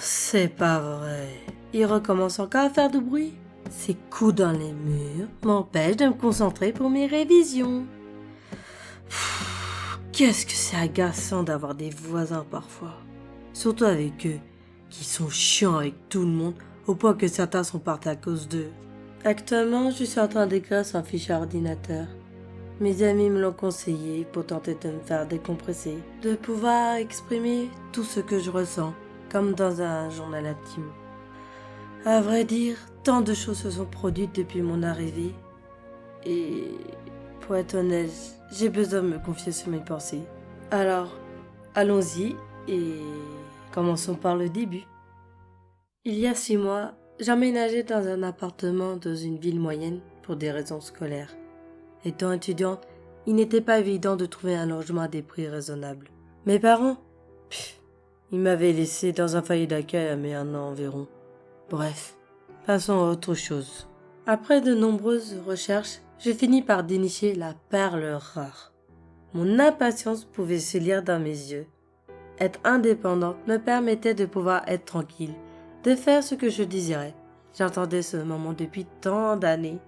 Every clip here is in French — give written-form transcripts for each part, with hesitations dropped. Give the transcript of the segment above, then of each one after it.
C'est pas vrai. Il recommence encore à faire du bruit. Ses coups dans les murs m'empêchent de me concentrer pour mes révisions. Qu'est-ce que c'est agaçant d'avoir des voisins parfois. Surtout avec eux, qui sont chiants avec tout le monde, au point que certains sont partis à cause d'eux. Actuellement, je suis en train d'écrire sur un fichier ordinateur. Mes amis me l'ont conseillé pour tenter de me faire décompresser, de pouvoir exprimer tout ce que je ressens, comme dans un journal intime. À vrai dire, tant de choses se sont produites depuis mon arrivée, et pour être honnête, j'ai besoin de me confier sur mes pensées. Alors, allons-y et commençons par le début. Il y a 6 mois, j'emménageais dans un appartement dans une ville moyenne pour des raisons scolaires. Étant étudiante, il n'était pas évident de trouver un logement à des prix raisonnables. Mes parents, ils m'avaient laissé dans un foyer d'accueil à mes 1 an environ. Bref, passons à autre chose. Après de nombreuses recherches, j'ai fini par dénicher la perle rare. Mon impatience pouvait se lire dans mes yeux. Être indépendante me permettait de pouvoir être tranquille, de faire ce que je désirais. J'attendais ce moment depuis tant d'années.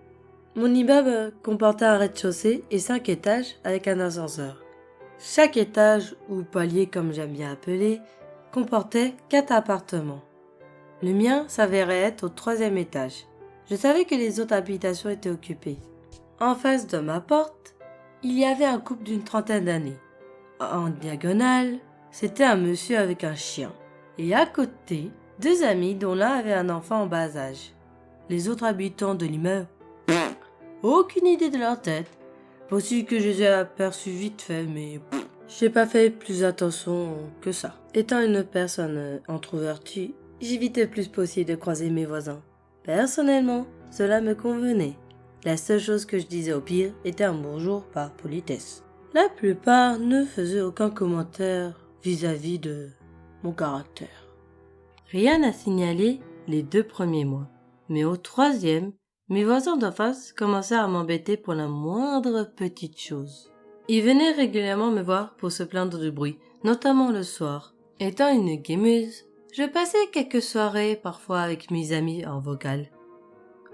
Mon immeuble comportait un rez-de-chaussée et 5 étages avec un ascenseur. Chaque étage, ou palier comme j'aime bien appeler, comportait 4 appartements. Le mien s'avérait être au 3e étage. Je savais que les autres habitations étaient occupées. En face de ma porte, il y avait un couple d'une trentaine d'années. En diagonale, c'était un monsieur avec un chien. Et à côté, 2 amis dont l'un avait un enfant en bas âge. Les autres habitants de l'immeuble, aucune idée de leur tête. Possible que je les ai aperçus vite fait, mais j'ai pas fait plus attention que ça. Étant une personne introvertie, j'évitais le plus possible de croiser mes voisins. Personnellement, cela me convenait. La seule chose que je disais au pire était un bonjour par politesse. La plupart ne faisaient aucun commentaire vis-à-vis de mon caractère. Rien à signaler les 2 premiers mois. Mais au 3e, mes voisins d'en face commencèrent à m'embêter pour la moindre petite chose. Ils venaient régulièrement me voir pour se plaindre du bruit, notamment le soir. Étant une gameuse, je passais quelques soirées parfois avec mes amis en vocal.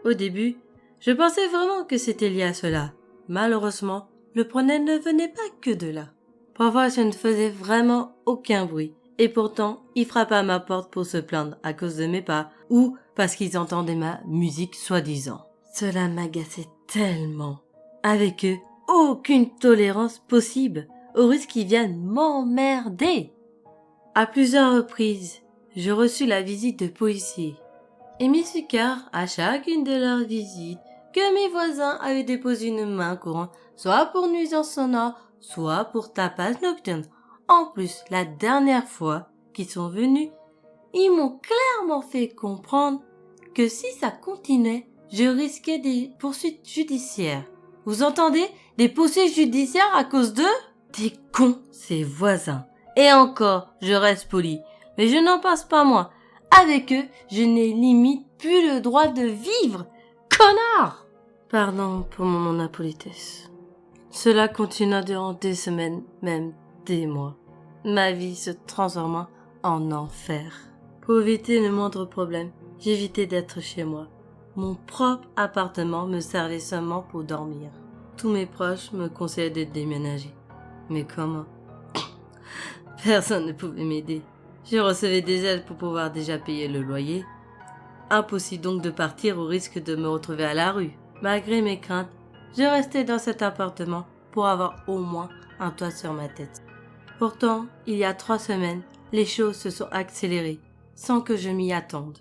Au début, je pensais vraiment que c'était lié à cela. Malheureusement, le problème ne venait pas que de là. Parfois, je ne faisais vraiment aucun bruit. Et pourtant, ils frappaient à ma porte pour se plaindre à cause de mes pas ou parce qu'ils entendaient ma musique soi-disant. Cela m'agaçait tellement. Avec eux, aucune tolérance possible, au risque qu'ils viennent m'emmerder. À plusieurs reprises, je reçus la visite de policiers. Et m'y suis car à chacune de leurs visites que mes voisins avaient déposé une main courante, soit pour nuisance sonore, soit pour tapage nocturne. En plus, la dernière fois qu'ils sont venus, ils m'ont clairement fait comprendre que si ça continuait, je risquais des poursuites judiciaires. Vous entendez? Des poursuites judiciaires à cause d'eux? Des cons, ces voisins. Et encore, je reste poli. Mais je n'en passe pas moins. Avec eux, je n'ai limite plus le droit de vivre. Connard! Pardon pour mon impolitesse. Cela continua durant des semaines, même des mois. Ma vie se transforma en enfer. Pour éviter le moindre problème, j'évitais d'être chez moi. Mon propre appartement me servait seulement pour dormir. Tous mes proches me conseillaient de déménager. Mais comment? Personne ne pouvait m'aider. Je recevais des aides pour pouvoir déjà payer le loyer. Impossible donc de partir au risque de me retrouver à la rue. Malgré mes craintes, je restais dans cet appartement pour avoir au moins un toit sur ma tête. Pourtant, il y a 3 semaines, les choses se sont accélérées sans que je m'y attende.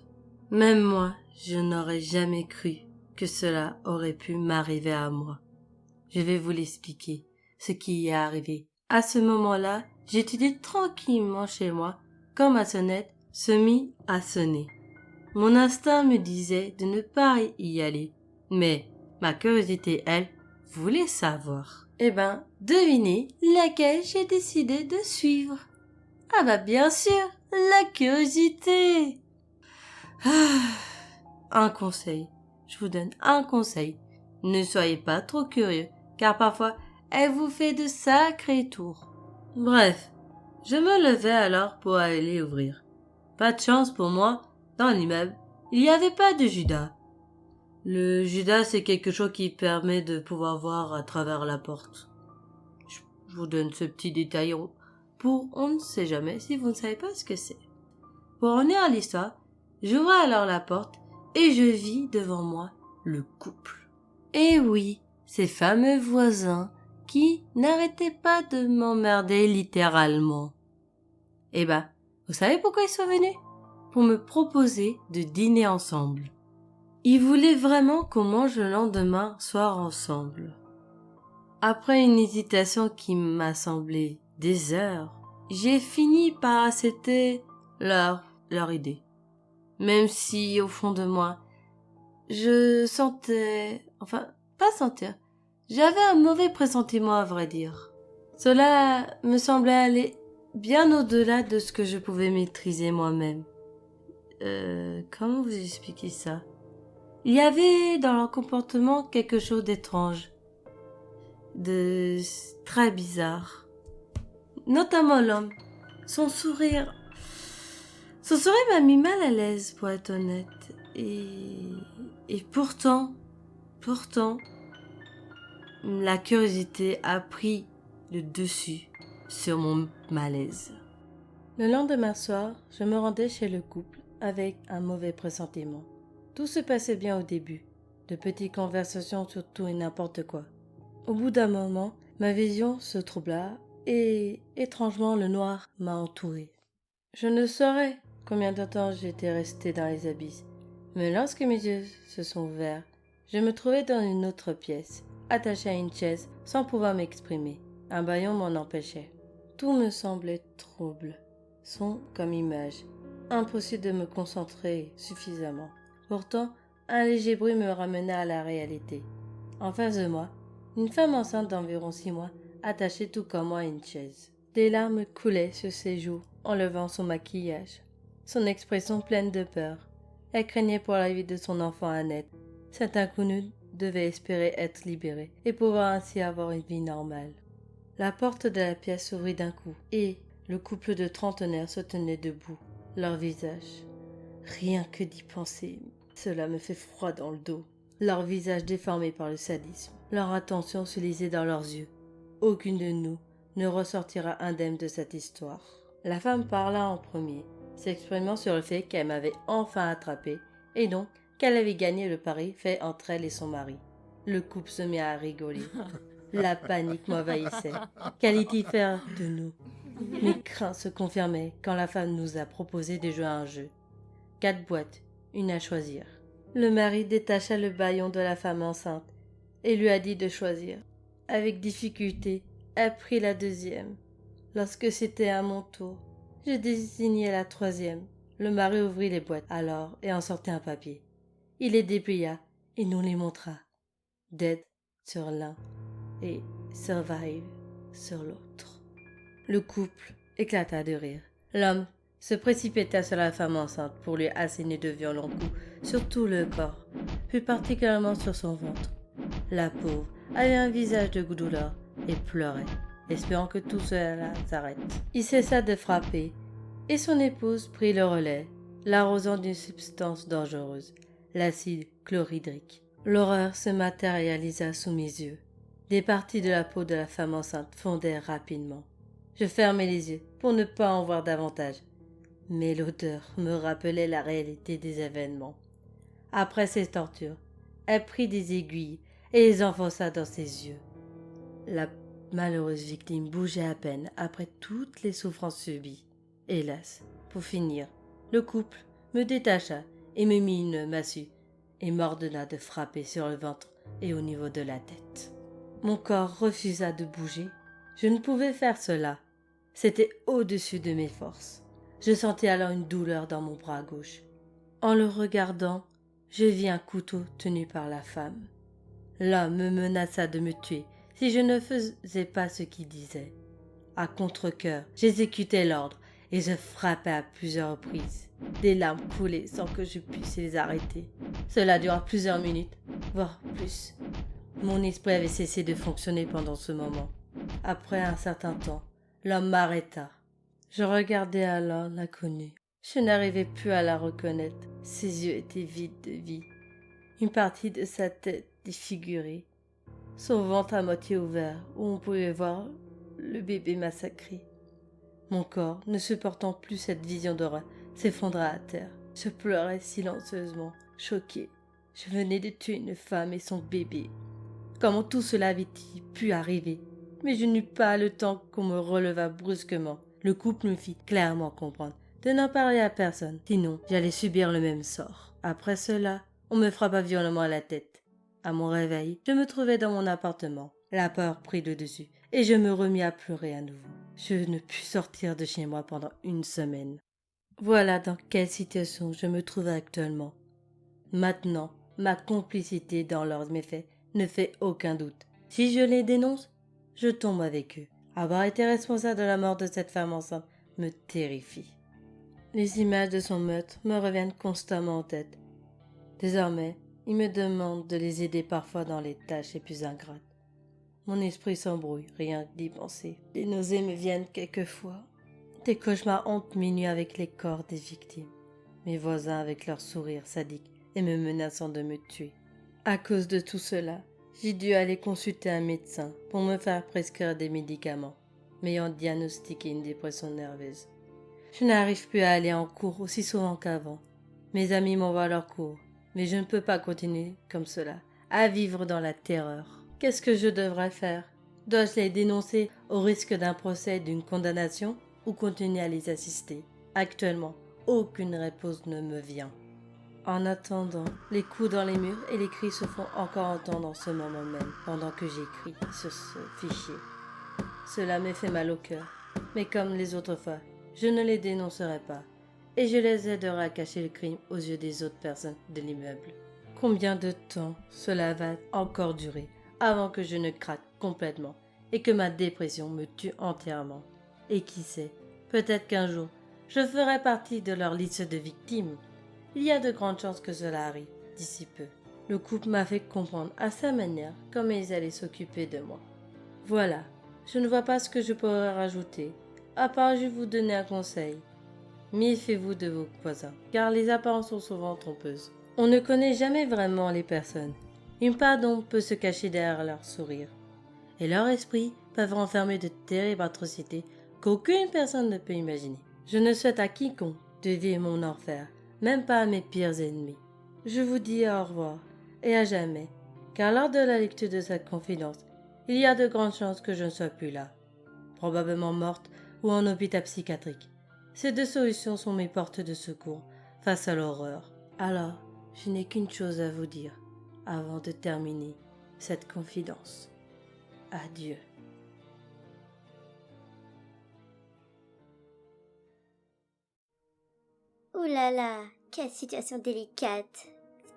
Même moi, je n'aurais jamais cru que cela aurait pu m'arriver à moi. Je vais vous l'expliquer, ce qui y est arrivé. À ce moment-là, j'étudiais tranquillement chez moi quand ma sonnette se mit à sonner. Mon instinct me disait de ne pas y aller, mais ma curiosité, elle, voulait savoir. Eh ben, devinez laquelle j'ai décidé de suivre. Ah bah bien sûr, la curiosité. Un conseil, je vous donne un conseil. Ne soyez pas trop curieux, car parfois, elle vous fait de sacrés tours. Bref, je me levai alors pour aller ouvrir. Pas de chance pour moi, dans l'immeuble, il n'y avait pas de Judas. Le Judas, c'est quelque chose qui permet de pouvoir voir à travers la porte. Je vous donne ce petit détail pour on ne sait jamais si vous ne savez pas ce que c'est. Pour revenir à l'histoire, j'ouvre alors la porte et je vis devant moi le couple. Et oui, ces fameux voisins qui n'arrêtaient pas de m'emmerder littéralement. Eh ben, vous savez pourquoi ils sont venus? Pour me proposer de dîner ensemble. Ils voulaient vraiment qu'on mange le lendemain soir ensemble. Après une hésitation qui m'a semblé des heures, j'ai fini par accepter leur idée. Même si, au fond de moi, je sentais... Enfin, pas sentir. J'avais un mauvais pressentiment, à vrai dire. Cela me semblait aller bien au-delà de ce que je pouvais maîtriser moi-même. Comment vous expliquer ça? Il y avait dans leur comportement quelque chose d'étrange, de très bizarre. Notamment l'homme. Son sourire m'a mis mal à l'aise, pour être honnête. Et pourtant, la curiosité a pris le dessus sur mon malaise. Le lendemain soir, je me rendais chez le couple avec un mauvais pressentiment. Tout se passait bien au début, de petites conversations sur tout et n'importe quoi. Au bout d'un moment, ma vision se troubla et, étrangement, le noir m'a entouré. Je ne saurais combien de temps j'étais resté dans les abysses, mais lorsque mes yeux se sont ouverts, je me trouvais dans une autre pièce, attaché à une chaise sans pouvoir m'exprimer. Un bâillon m'en empêchait. Tout me semblait trouble, son comme image. Impossible de me concentrer suffisamment. Pourtant, un léger bruit me ramena à la réalité. En face de moi, une femme enceinte d'environ 6 mois, attachée tout comme moi à une chaise. Des larmes coulaient sur ses joues, enlevant son maquillage. Son expression pleine de peur. Elle craignait pour la vie de son enfant à naître. Cet inconnu devait espérer être libéré et pouvoir ainsi avoir une vie normale. La porte de la pièce s'ouvrit d'un coup et le couple de trentenaires se tenait debout, leur visage. Rien que d'y penser, cela me fait froid dans le dos. Leur visage déformé par le sadisme, leur attention se lisait dans leurs yeux. Aucune de nous ne ressortira indemne de cette histoire. La femme parla en premier, s'exprimant sur le fait qu'elle m'avait enfin attrapé et donc qu'elle avait gagné le pari fait entre elle et son mari. Le couple se mit à rigoler. La panique m'envahissait. Qu'allait-il faire de nous? Mes craintes se confirmaient quand la femme nous a proposé de jouer à un jeu. 4 boîtes, une à choisir. Le mari détacha le bâillon de la femme enceinte et lui a dit de choisir. Avec difficulté, elle prit la deuxième. Lorsque c'était à mon tour, je désignai la troisième. Le mari ouvrit les boîtes alors et en sortit un papier. Il les déplia et nous les montra. Dead sur l'un et Survive sur l'autre. Le couple éclata de rire. L'homme se précipita sur la femme enceinte pour lui asséner de violents coups sur tout le corps, plus particulièrement sur son ventre. La pauvre avait un visage de douleur et pleurait, espérant que tout cela s'arrête. Il cessa de frapper et son épouse prit le relais, l'arrosant d'une substance dangereuse, l'acide chlorhydrique. L'horreur se matérialisa sous mes yeux. Des parties de la peau de la femme enceinte fondèrent rapidement. Je fermai les yeux pour ne pas en voir davantage. Mais l'odeur me rappelait la réalité des événements. Après ces tortures, elle prit des aiguilles et les enfonça dans ses yeux. La malheureuse victime bougeait à peine après toutes les souffrances subies. Hélas, pour finir, le couple me détacha et me mit une massue et m'ordonna de frapper sur le ventre et au niveau de la tête. Mon corps refusa de bouger. Je ne pouvais faire cela. C'était au-dessus de mes forces. Je sentais alors une douleur dans mon bras gauche. En le regardant, je vis un couteau tenu par la femme. L'homme me menaça de me tuer si je ne faisais pas ce qu'il disait. À contre-cœur, j'exécutai l'ordre et je frappai à plusieurs reprises. Des larmes coulaient sans que je puisse les arrêter. Cela dura plusieurs minutes, voire plus. Mon esprit avait cessé de fonctionner pendant ce moment. Après un certain temps, l'homme m'arrêta. Je regardai alors l'inconnu. Je n'arrivais plus à la reconnaître. Ses yeux étaient vides de vie. Une partie de sa tête défigurée. Son ventre à moitié ouvert, où on pouvait voir le bébé massacré. Mon corps, ne supportant plus cette vision d'horreur, s'effondra à terre. Je pleurais silencieusement, choquée. Je venais de tuer une femme et son bébé. Comment tout cela avait-il pu arriver? Mais je n'eus pas le temps qu'on me relevât brusquement. Le couple me fit clairement comprendre de n'en parler à personne, sinon j'allais subir le même sort. Après cela, on me frappa violemment à la tête. À mon réveil, je me trouvais dans mon appartement. La peur prit le dessus et je me remis à pleurer à nouveau. Je ne pus sortir de chez moi pendant une semaine. Voilà dans quelle situation je me trouve actuellement. Maintenant, ma complicité dans leurs méfaits ne fait aucun doute. Si je les dénonce, je tombe avec eux. Avoir été responsable de la mort de cette femme enceinte me terrifie. Les images de son meurtre me reviennent constamment en tête. Désormais, il me demande de les aider parfois dans les tâches les plus ingrates. Mon esprit s'embrouille, rien que d'y penser. Des nausées me viennent quelquefois. Des cauchemars hantent mes nuits avec les corps des victimes. Mes voisins avec leurs sourires sadiques et me menaçant de me tuer. À cause de tout cela, j'ai dû aller consulter un médecin pour me faire prescrire des médicaments, m'ayant diagnostiqué une dépression nerveuse. Je n'arrive plus à aller en cours aussi souvent qu'avant. Mes amis m'envoient leurs cours, mais je ne peux pas continuer comme cela, à vivre dans la terreur. Qu'est-ce que je devrais faire? Dois-je les dénoncer au risque d'un procès et d'une condamnation ou continuer à les assister? Actuellement, aucune réponse ne me vient. En attendant, les coups dans les murs et les cris se font encore entendre en ce moment même, pendant que j'écris sur ce fichier. Cela me fait mal au cœur, mais comme les autres fois, je ne les dénoncerai pas, et je les aiderai à cacher le crime aux yeux des autres personnes de l'immeuble. Combien de temps cela va encore durer avant que je ne craque complètement et que ma dépression me tue entièrement? Et qui sait, peut-être qu'un jour, je ferai partie de leur liste de victimes. Il y a de grandes chances que cela arrive d'ici peu. Le couple m'a fait comprendre à sa manière comment ils allaient s'occuper de moi. Voilà, je ne vois pas ce que je pourrais rajouter, à part je vous donner un conseil. Méfiez-vous de vos voisins, car les apparences sont souvent trompeuses. On ne connaît jamais vraiment les personnes. Une part d'ombre peut se cacher derrière leur sourire. Et leurs esprits peuvent renfermer de terribles atrocités qu'aucune personne ne peut imaginer. Je ne souhaite à quiconque de vivre mon enfer, même pas à mes pires ennemis. Je vous dis au revoir, et à jamais, car lors de la lecture de cette confidence, il y a de grandes chances que je ne sois plus là, probablement morte ou en hôpital psychiatrique. Ces deux solutions sont mes portes de secours face à l'horreur. Alors, je n'ai qu'une chose à vous dire avant de terminer cette confidence. Adieu. Ouh là là, quelle situation délicate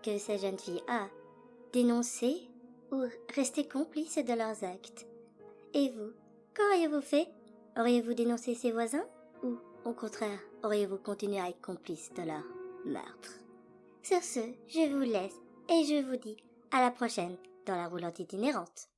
que cette jeune fille a. Dénoncer ou rester complice de leurs actes. Et vous, qu'auriez-vous fait? Auriez-vous dénoncé ses voisins? Ou, au contraire, auriez-vous continué à être complice de leur meurtre? Sur ce, je vous laisse et je vous dis à la prochaine dans la roulante itinérante.